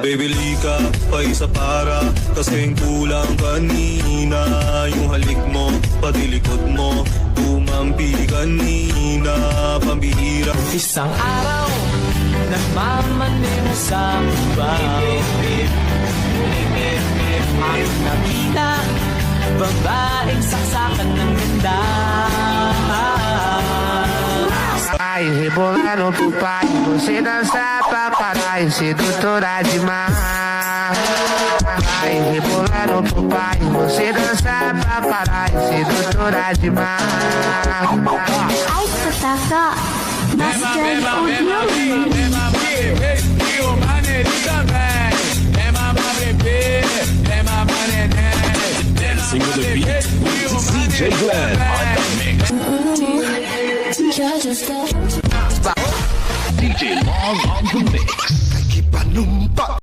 Bibili ka pa isa para kasing kulang kanina. Yung halik mo, pati likod mo, tumampi kanina. Pambihira. Isang araw, nagmamaneho sa babaw. Ang nakita, babaeng saksakan ng ganda. Ai, rebolar no pai, você dança pra caralho, sedutora demais. Ai, rebolar no pai, você dança pra caralho, sedutora demais. Ai, Kotaka, Master Audio. Dancing with the beat with DJ Glenn on the mix. DJ Long on the mix.